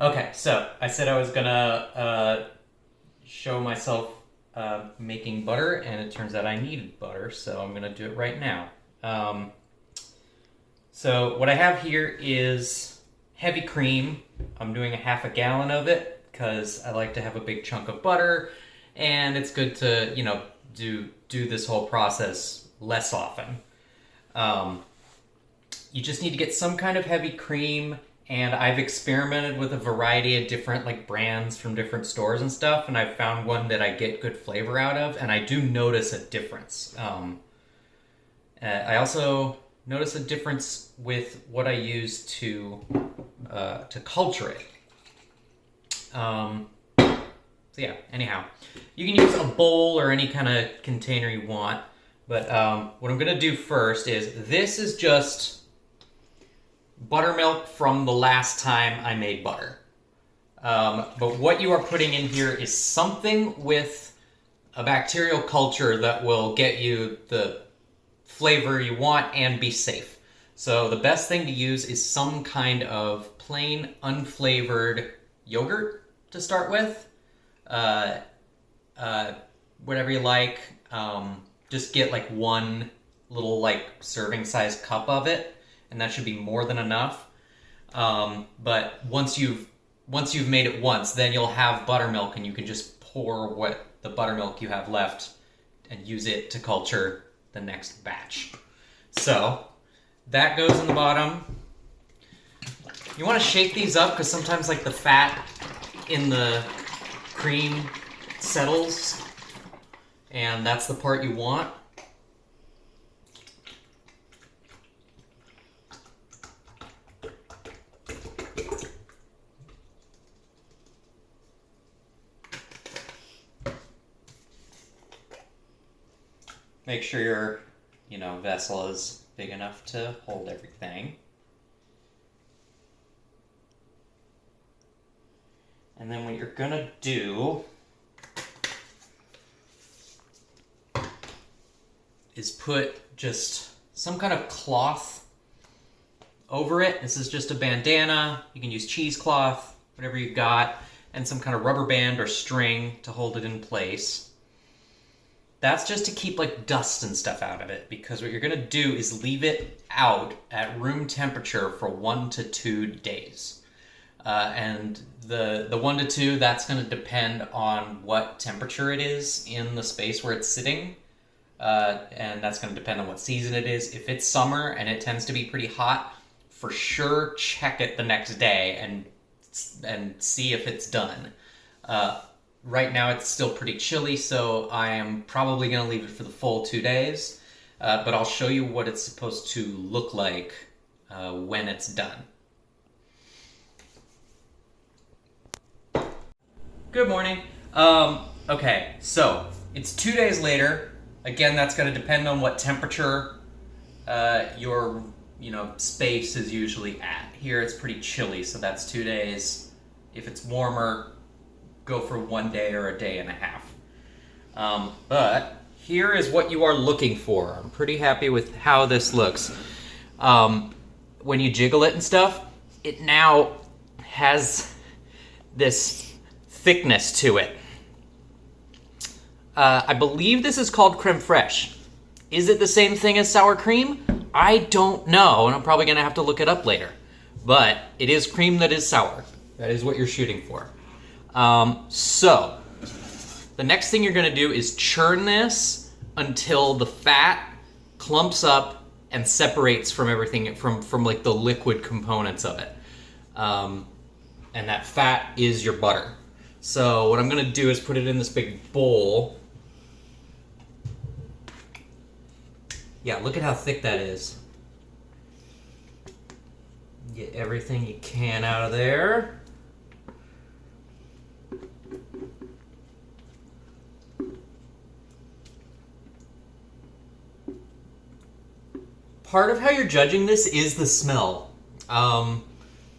Okay, so I said I was gonna show myself making butter, and it turns out I needed butter, so I'm gonna do it right now. Um, so what I have here is heavy cream. I'm doing a half a gallon of it because I like to have a big chunk of butter, and it's good to do this whole process less often. Um, you just need to get some kind of heavy cream, and I've experimented with a variety of different brands from different stores and stuff, and I've found one that I get good flavor out of, and I do notice a difference. I also notice a difference with what I use to culture it. So yeah, anyhow, you can use a bowl or any kind of container you want, but what I'm gonna do first is, this is just buttermilk from the last time I made butter. But what you are putting in here is something with a bacterial culture that will get you the flavor you want and be safe. So the best thing to use is some kind of plain unflavored yogurt to start with. Whatever you like. Just get one little serving size cup of it, and that should be more than enough. But once you've made it once, then you'll have buttermilk, and you can just pour what the buttermilk you have left and use it to culture the next batch. So that goes in the bottom. You want to shake these up because sometimes the fat in the cream settles, and that's the part you want. Make sure your, vessel is big enough to hold everything. And then what you're gonna do is put just some kind of cloth over it. This is just a bandana. You can use cheesecloth, whatever you've got, and some kind of rubber band or string to hold it in place. That's just to keep dust and stuff out of it, because what you're gonna do is leave it out at room temperature for 1 to 2 days. And the 1 to 2, that's gonna depend on what temperature it is in the space where it's sitting. And that's gonna depend on what season it is. If it's summer and it tends to be pretty hot, for sure check it the next day and see if it's done. Right now it's still pretty chilly, so I am probably going to leave it for the full 2 days, but I'll show you what it's supposed to look like when it's done. Good morning. Okay, so it's 2 days later. Again, that's going to depend on what temperature your space is usually at. Here it's pretty chilly, so that's 2 days. If it's warmer, go for 1 day or a day and a half. But here is what you are looking for. I'm pretty happy with how this looks. When you jiggle it and stuff, it now has this thickness to it. I believe this is called creme fraiche. Is it the same thing as sour cream? I don't know, and I'm probably going to have to look it up later. But it is cream that is sour. That is what you're shooting for. So the next thing you're going to do is churn this until the fat clumps up and separates from everything, from the liquid components of it. And that fat is your butter. So what I'm going to do is put it in this big bowl. Yeah, look at how thick that is. Get everything you can out of there. Part of how you're judging this is the smell.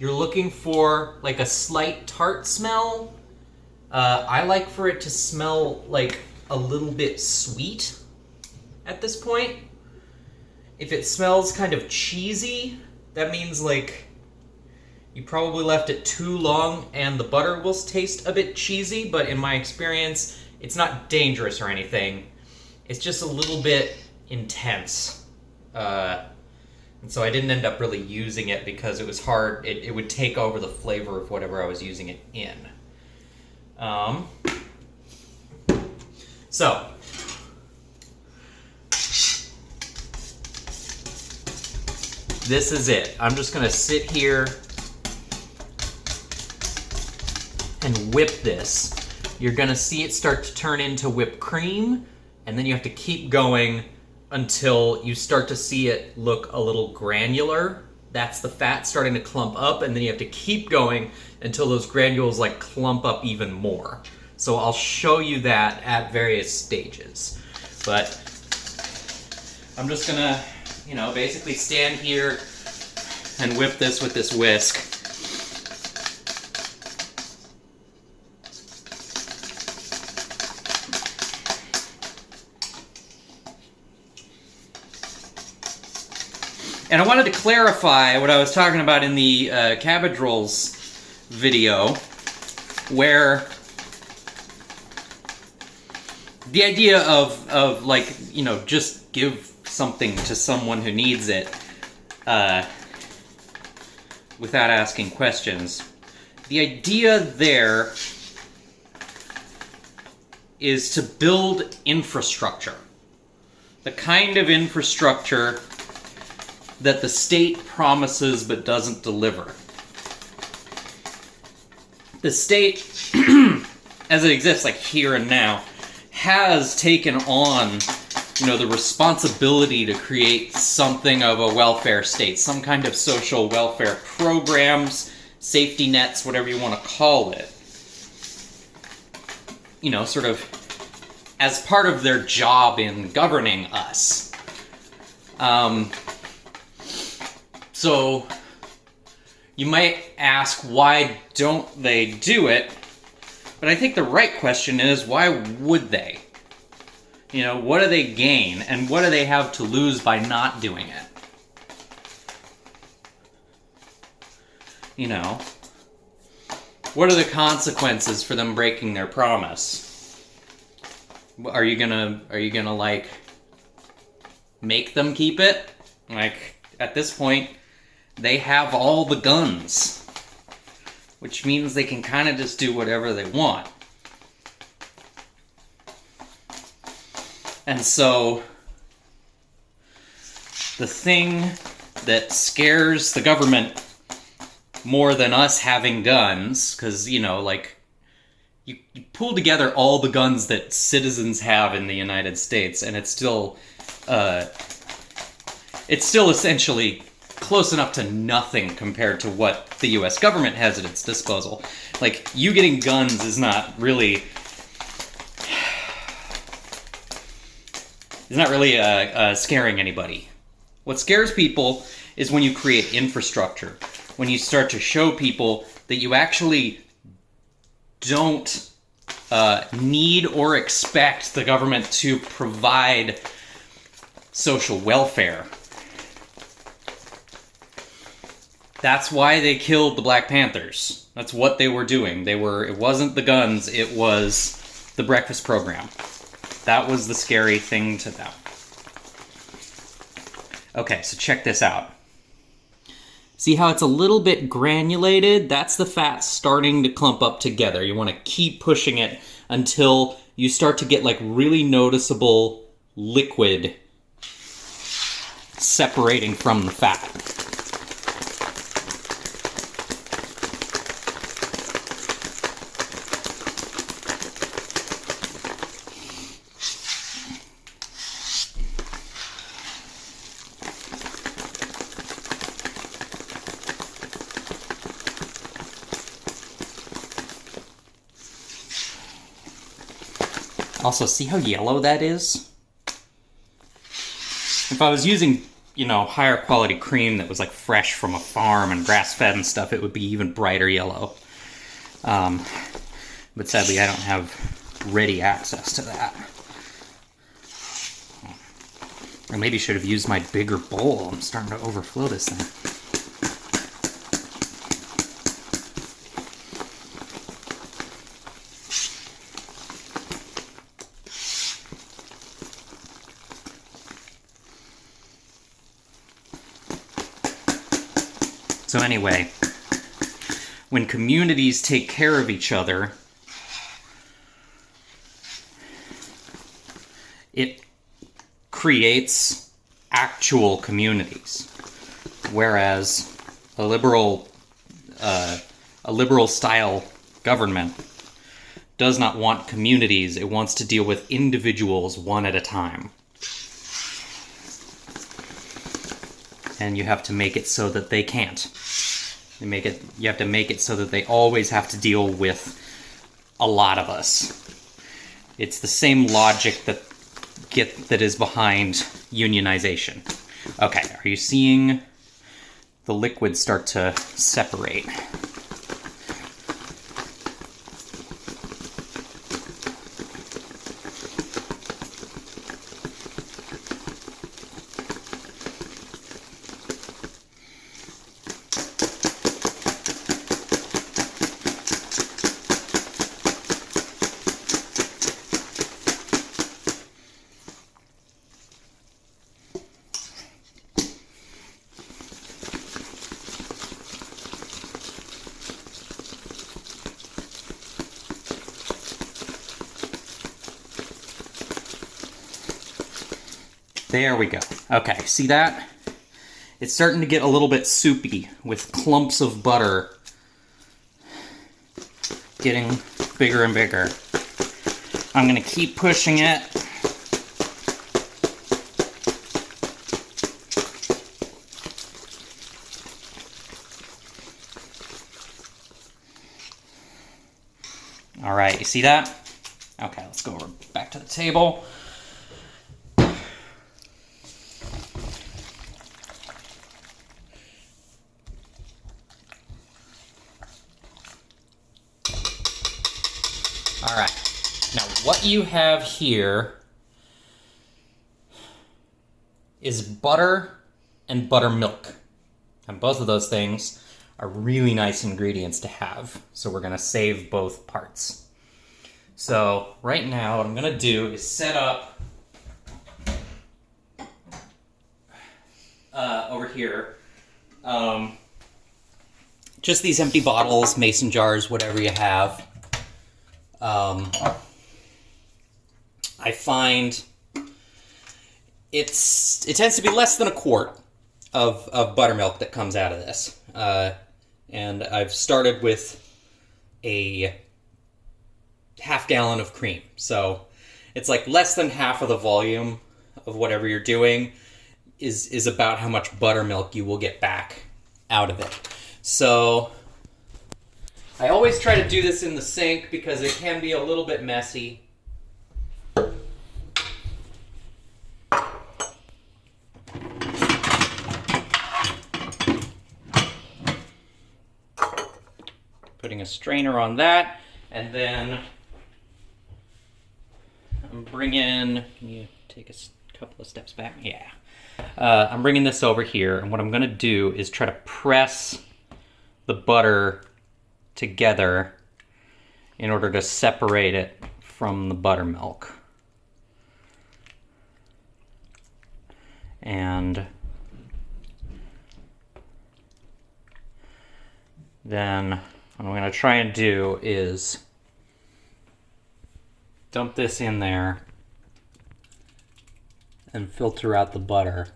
You're looking for a slight tart smell. I like for it to smell a little bit sweet at this point. If it smells kind of cheesy, that means You probably left it too long and the butter will taste a bit cheesy, but in my experience, it's not dangerous or anything. It's just a little bit intense. And so I didn't end up really using it because it was hard. It would take over the flavor of whatever I was using it in. So, this is it. I'm just going to sit here and whip this. You're going to see it start to turn into whipped cream, and then you have to keep going until you start to see it look a little granular. That's the fat starting to clump up, and then you have to keep going until those granules like clump up even more. So I'll show you that at various stages. But I'm just gonna, basically stand here and whip this with this whisk. And I wanted to clarify what I was talking about in the cabbage rolls video, where the idea of like, just give something to someone who needs it without asking questions. The idea there is to build infrastructure. The kind of infrastructure that the state promises but doesn't deliver. The state, as it exists like here and now, has taken on, the responsibility to create something of a welfare state, some kind of social welfare programs, safety nets, whatever you want to call it. Sort of as part of their job in governing us. So, you might ask, why don't they do it? But I think the right question is, why would they? What do they gain, and what do they have to lose by not doing it? What are the consequences for them breaking their promise? Are you gonna like make them keep it? Like, at this point, they have all the guns, which means they can kind of just do whatever they want. And so, the thing that scares the government more than us having guns, because, you pull together all the guns that citizens have in the United States, and it's still essentially close enough to nothing compared to what the US government has at its disposal. Like, you getting guns is not really scaring anybody. What scares people is when you create infrastructure, when you start to show people that you actually don't need or expect the government to provide social welfare. That's why they killed the Black Panthers. That's what they were doing. It wasn't the guns, it was the breakfast program. That was the scary thing to them. Okay, so check this out. See how it's a little bit granulated? That's the fat starting to clump up together. You want to keep pushing it until you start to get like really noticeable liquid separating from the fat. Also, see how yellow that is? If I was using, higher quality cream that was like fresh from a farm and grass-fed and stuff, it would be even brighter yellow. But sadly, I don't have ready access to that. I maybe should have used my bigger bowl. I'm starting to overflow this thing. So anyway, when communities take care of each other, it creates actual communities. Whereas a liberal style government does not want communities. It wants to deal with individuals one at a time. And you have to make it so that they can't. You have to make it so that they always have to deal with a lot of us. It's the same logic that is behind unionization. Okay, are you seeing the liquid start to separate? There we go. Okay, see that? It's starting to get a little bit soupy with clumps of butter getting bigger and bigger. I'm gonna keep pushing it. All right, you see that? Okay, let's go over back to the table. All right, now what you have here is butter and buttermilk. And both of those things are really nice ingredients to have. So we're gonna save both parts. So right now what I'm gonna do is set up over here just these empty bottles, mason jars, whatever you have. I find it tends to be less than a quart of buttermilk that comes out of this. And I've started with a half gallon of cream. So it's like less than half of the volume of whatever you're doing is about how much buttermilk you will get back out of it. So I always try to do this in the sink because it can be a little bit messy. Putting a strainer on that, and then I'm bringing, can you take a couple of steps back? Yeah. I'm bringing this over here, and what I'm going to do is try to press the butter together in order to separate it from the buttermilk. And then what I'm going to try and do is dump this in there and filter out the butter.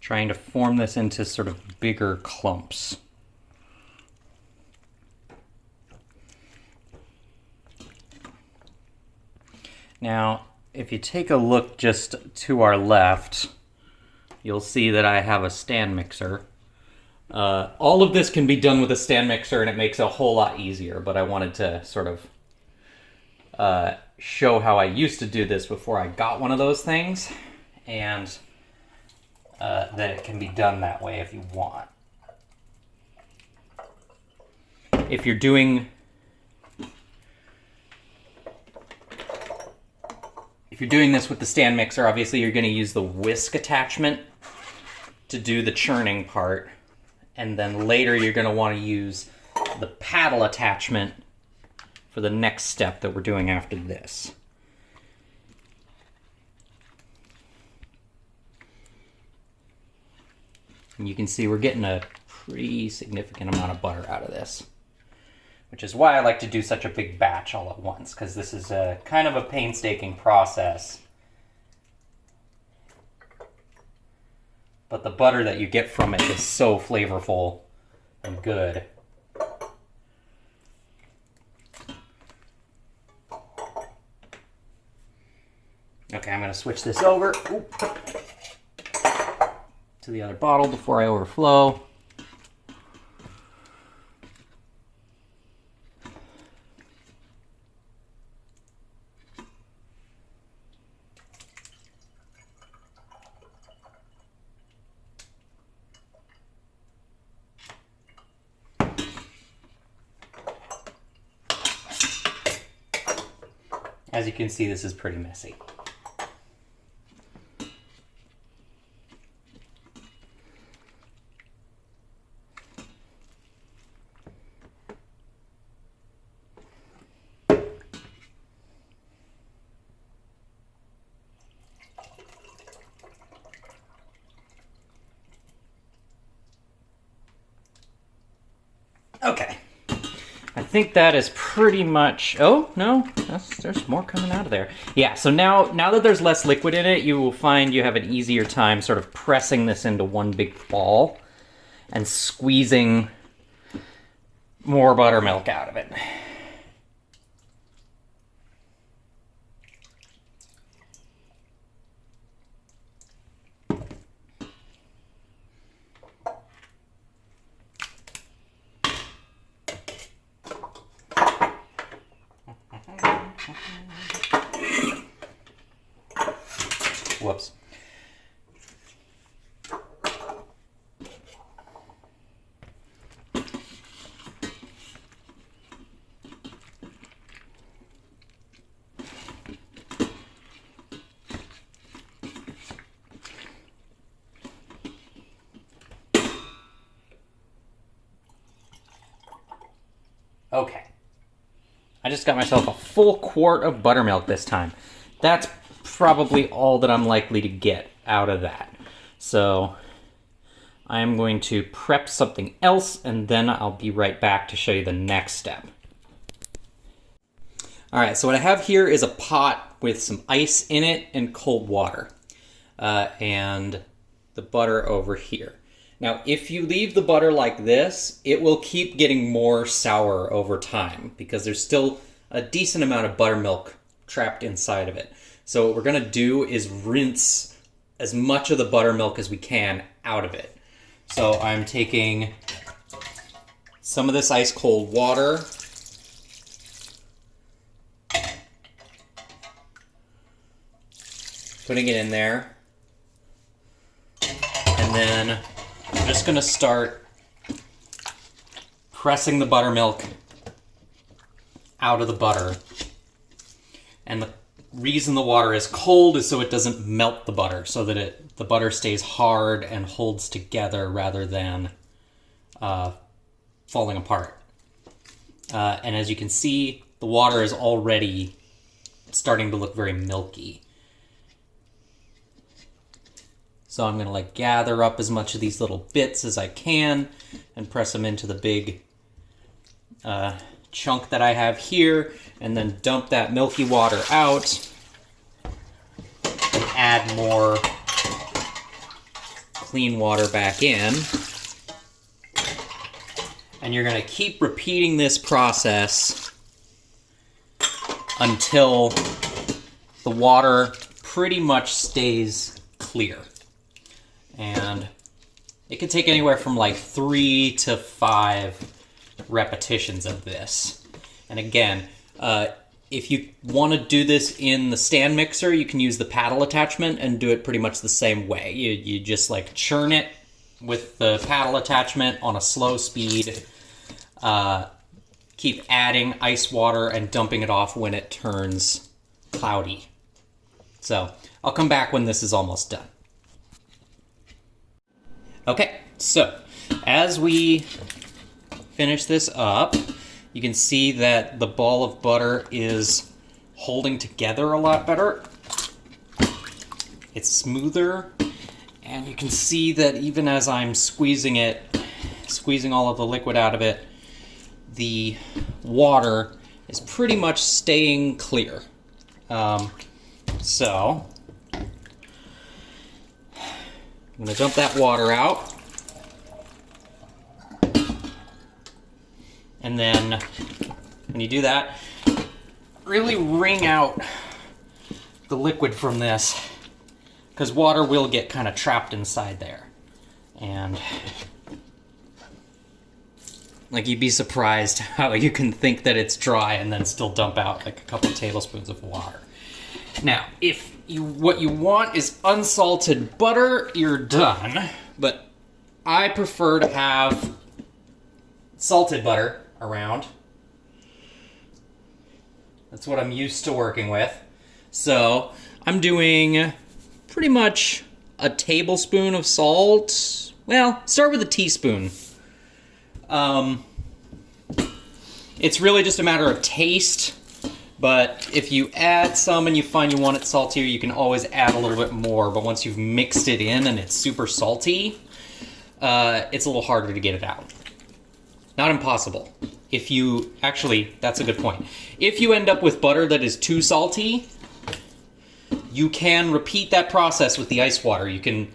Trying to form this into sort of bigger clumps. Now, if you take a look just to our left, you'll see that I have a stand mixer. All of this can be done with a stand mixer and it makes it a whole lot easier, but I wanted to sort of show how I used to do this before I got one of those things, and that it can be done that way if you want. If you're doing this with the stand mixer, obviously you're going to use the whisk attachment to do the churning part, and then later you're going to want to use the paddle attachment for the next step that we're doing after this. And you can see we're getting a pretty significant amount of butter out of this, which is why I like to do such a big batch all at once, because this is a kind of a painstaking process. But the butter that you get from it is so flavorful and good. Okay, I'm going to switch this over to the other bottle before I overflow. As you can see, this is pretty messy. Okay. I think that is pretty much... Oh, no, there's more coming out of there. Yeah, so now that there's less liquid in it, you will find you have an easier time sort of pressing this into one big ball and squeezing more buttermilk out of it. Whoops. Okay. I just got myself a full quart of buttermilk this time. That's probably all that I'm likely to get out of that. So I'm going to prep something else, and then I'll be right back to show you the next step. All right, so what I have here is a pot with some ice in it and cold water, and the butter over here. Now, if you leave the butter like this, it will keep getting more sour over time because there's still a decent amount of buttermilk trapped inside of it. So what we're gonna do is rinse as much of the buttermilk as we can out of it. So I'm taking some of this ice cold water, putting it in there, and then I'm just gonna start pressing the buttermilk out of the butter. And the reason the water is cold is so it doesn't melt the butter, so that the butter stays hard and holds together rather than falling apart. And as you can see, the water is already starting to look very milky. So I'm gonna gather up as much of these little bits as I can and press them into the big chunk that I have here, and then dump that milky water out and add more clean water back in. And you're gonna keep repeating this process until the water pretty much stays clear. And it can take anywhere from 3 to 5 repetitions of this. And again, if you want to do this in the stand mixer, you can use the paddle attachment and do it pretty much the same way. You just churn it with the paddle attachment on a slow speed. Keep adding ice water and dumping it off when it turns cloudy. So I'll come back when this is almost done. Okay, so as we finish this up, you can see that the ball of butter is holding together a lot better. It's smoother, and you can see that even as I'm squeezing it, squeezing all of the liquid out of it, the water is pretty much staying clear. So I'm going to dump that water out. And then when you do that, really wring out the liquid from this, because water will get kind of trapped inside there. And like, you'd be surprised how you can think that it's dry and then still dump out like a couple tablespoons of water. Now, if what you want is unsalted butter, you're done. But I prefer to have salted butter around. That's what I'm used to working with. So I'm doing pretty much a tablespoon of salt. Well, start with a teaspoon. It's really just a matter of taste, but if you add some and you find you want it saltier, you can always add a little bit more. But once you've mixed it in and it's super salty, it's a little harder to get it out. Not impossible. If you, actually, that's a good point. If you end up with butter that is too salty, you can repeat that process with the ice water. You can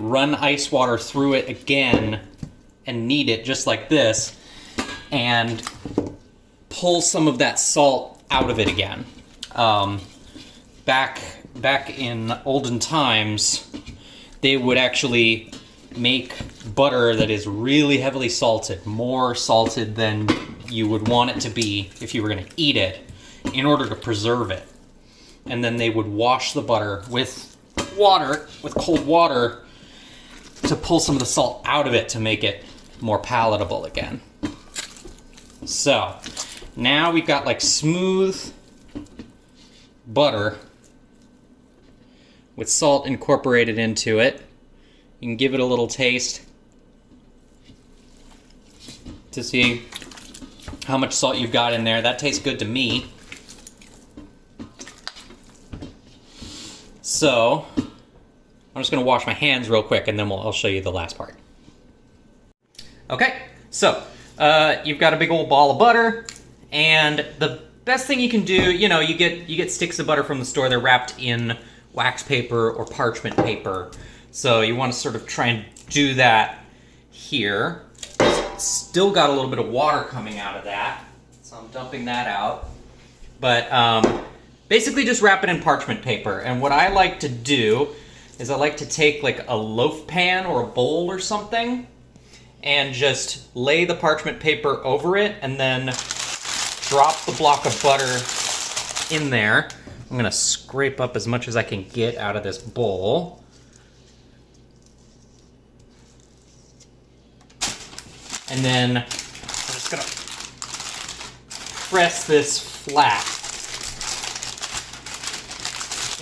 run ice water through it again and knead it just like this, and pull some of that salt out of it again. Back in olden times, they would actually make butter that is really heavily salted, more salted than you would want it to be if you were going to eat it, in order to preserve it. And then they would wash the butter with water, with cold water, to pull some of the salt out of it to make it more palatable again. So now we've got like smooth butter with salt incorporated into it. You can give it a little taste to see how much salt you've got in there. That tastes good to me. So I'm just going to wash my hands real quick, and then I'll show you the last part. Okay, so you've got a big old ball of butter, and the best thing you can do, you get sticks of butter from the store. They're wrapped in wax paper or parchment paper. So you want to sort of try and do that here. Still got a little bit of water coming out of that, so I'm dumping that out. But basically just wrap it in parchment paper. And what I like to do is I like to take like a loaf pan or a bowl or something and just lay the parchment paper over it and then drop the block of butter in there. I'm going to scrape up as much as I can get out of this bowl. And then I'm just going to press this flat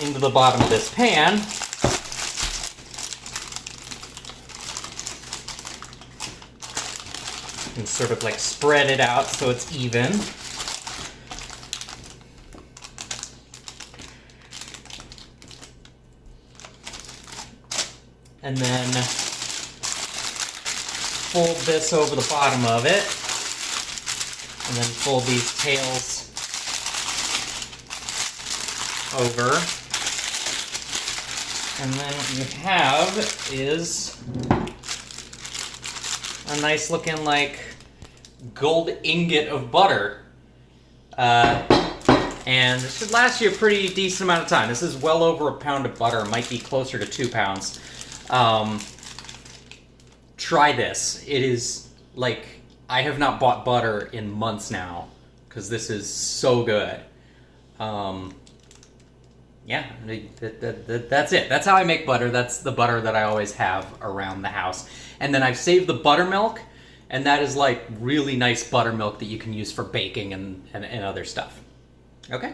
into the bottom of this pan. And sort of like spread it out so it's even. And then fold this over the bottom of it. And then fold these tails over. And then what you have is a nice looking like gold ingot of butter. And this should last you a pretty decent amount of time. This is well over a pound of butter. It might be closer to 2 pounds. Try this. It is like, I have not bought butter in months now because this is so good. Yeah, that's it. That's how I make butter. That's the butter that I always have around the house. And then I've saved the buttermilk, and that is like really nice buttermilk that you can use for baking and other stuff. Okay?